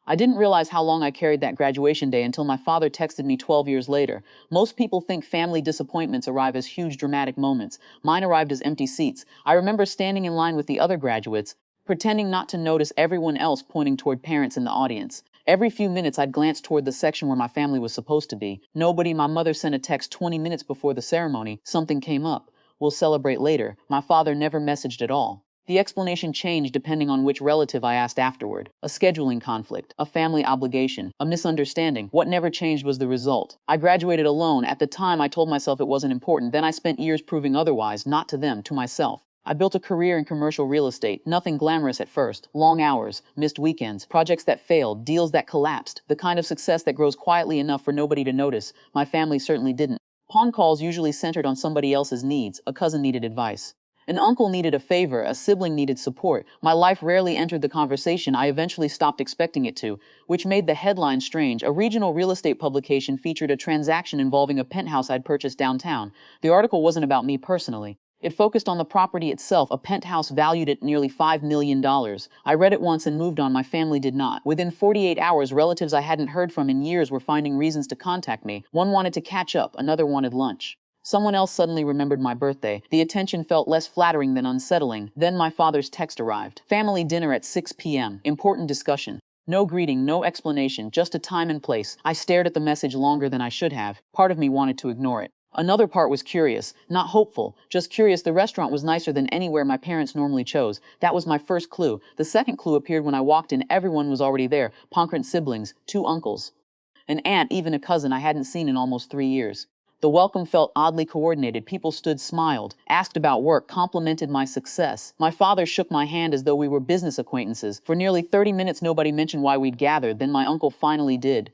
I didn't realize how long I carried that graduation day until my father texted me 12 years later. Most people think family disappointments arrive as huge dramatic moments. Mine arrived as empty seats. I remember standing in line with the other graduates, pretending not to notice everyone else pointing toward parents in the audience. Every few minutes I'd glance toward the section where my family was supposed to be. Nobody. My mother sent a text 20 minutes before the ceremony. Something came up. We'll celebrate later. My father never messaged at all. The explanation changed depending on which relative I asked afterward. A scheduling conflict, a family obligation, a misunderstanding. What never changed was the result. I graduated alone. At the time, I told myself it wasn't important. Then I spent years proving otherwise, not to them, to myself. I built a career in commercial real estate, nothing glamorous at first. Long hours, missed weekends, projects that failed, deals that collapsed, the kind of success that grows quietly enough for nobody to notice. My family certainly didn't. Phone calls usually centered on somebody else's needs. A cousin needed advice. An uncle needed a favor, a sibling needed support. My life rarely entered the conversation. I eventually stopped expecting it to, which made the headline strange. A regional real estate publication featured a transaction involving a penthouse I'd purchased downtown. The article wasn't about me personally. It focused on the property itself, a penthouse valued at nearly $5 million. I read it once and moved on. My family did not. Within 48 hours, relatives I hadn't heard from in years were finding reasons to contact me. One wanted to catch up, another wanted lunch. Someone else suddenly remembered my birthday. The attention felt less flattering than unsettling. Then my father's text arrived. Family dinner at 6 p.m. Important discussion. No greeting, no explanation, just a time and place. I stared at the message longer than I should have. Part of me wanted to ignore it. Another part was curious, not hopeful, just curious. The restaurant was nicer than anywhere my parents normally chose. That was my first clue. The second clue appeared when I walked in. Everyone was already there. Ponkrent siblings, 2 uncles, an aunt, even a cousin I hadn't seen in almost 3 years. The welcome felt oddly coordinated. People stood, smiled, asked about work, complimented my success. My father shook my hand as though we were business acquaintances. For nearly 30 minutes, nobody mentioned why we'd gathered. Then my uncle finally did.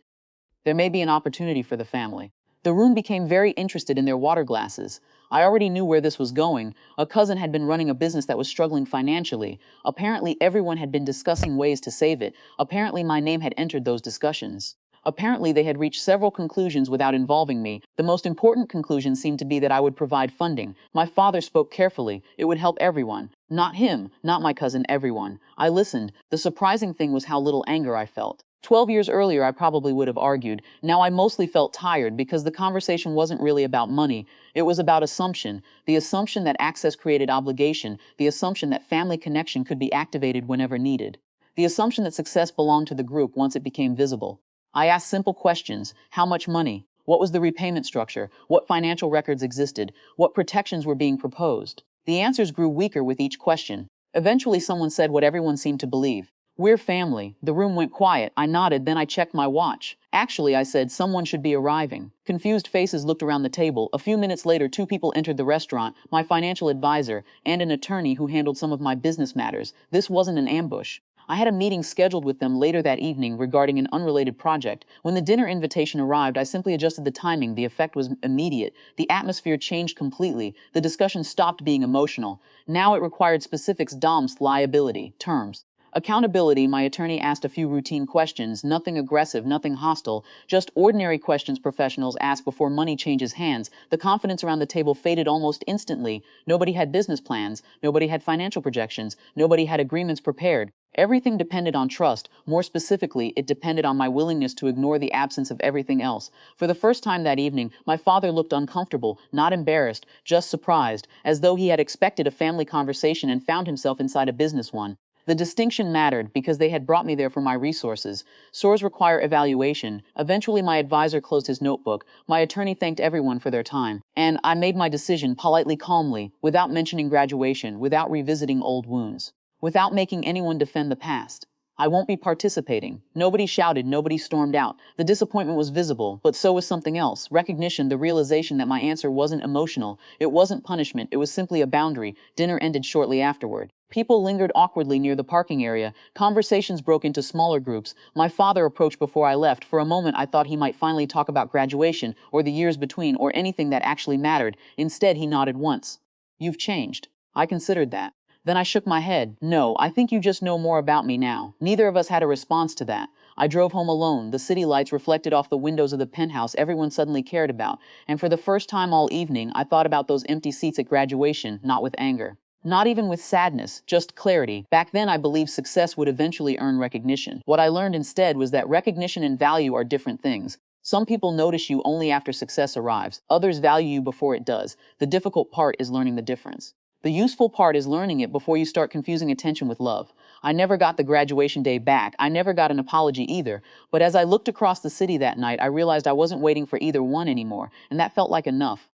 There may be an opportunity for the family. The room became very interested in their water glasses. I already knew where this was going. A cousin had been running a business that was struggling financially. Apparently, everyone had been discussing ways to save it. Apparently, my name had entered those discussions. Apparently, they had reached several conclusions without involving me. The most important conclusion seemed to be that I would provide funding. My father spoke carefully. It would help everyone. Not him, not my cousin, everyone. I listened. The surprising thing was how little anger I felt. 12 years earlier, I probably would have argued. Now I mostly felt tired because the conversation wasn't really about money. It was about assumption. The assumption that access created obligation. The assumption that family connection could be activated whenever needed. The assumption that success belonged to the group once it became visible. I asked simple questions. How much money? What was the repayment structure? What financial records existed? What protections were being proposed? The answers grew weaker with each question. Eventually someone said what everyone seemed to believe. We're family. The room went quiet. I nodded, then I checked my watch. Actually, I said, someone should be arriving. Confused faces looked around the table. A few minutes later, 2 people entered the restaurant, my financial advisor and an attorney who handled some of my business matters. This wasn't an ambush. I had a meeting scheduled with them later that evening regarding an unrelated project. When the dinner invitation arrived, I simply adjusted the timing. The effect was immediate. The atmosphere changed completely. The discussion stopped being emotional. Now it required specifics: DOMS, liability, terms. Accountability. My attorney asked a few routine questions, nothing aggressive, nothing hostile, just ordinary questions professionals ask before money changes hands. The confidence around the table faded almost instantly. Nobody had business plans. Nobody had financial projections. Nobody had agreements prepared. Everything depended on trust. More specifically, it depended on my willingness to ignore the absence of everything else. For the first time that evening, my father looked uncomfortable, not embarrassed, just surprised, as though he had expected a family conversation and found himself inside a business one. The distinction mattered because they had brought me there for my resources. SOARs require evaluation. Eventually, my advisor closed his notebook. My attorney thanked everyone for their time. And I made my decision politely, calmly, without mentioning graduation, without revisiting old wounds, without making anyone defend the past. I won't be participating. Nobody shouted, nobody stormed out. The disappointment was visible, but so was something else. Recognition, the realization that my answer wasn't emotional. It wasn't punishment. It was simply a boundary. Dinner ended shortly afterward. People lingered awkwardly near the parking area. Conversations broke into smaller groups. My father approached before I left. For a moment, I thought he might finally talk about graduation, or the years between, or anything that actually mattered. Instead, he nodded once. You've changed. I considered that. Then I shook my head. No, I think you just know more about me now. Neither of us had a response to that. I drove home alone. The city lights reflected off the windows of the penthouse everyone suddenly cared about. And for the first time all evening, I thought about those empty seats at graduation, not with anger, Not even with sadness, just clarity. Back then, I believed success would eventually earn recognition. What I learned instead was that recognition and value are different things. Some people notice you only after success arrives. Others value you before it does. The difficult part is learning the difference. The useful part is learning it before you start confusing attention with love. I never got the graduation day back. I never got an apology either. But as I looked across the city that night, I realized I wasn't waiting for either one anymore, and that felt like enough.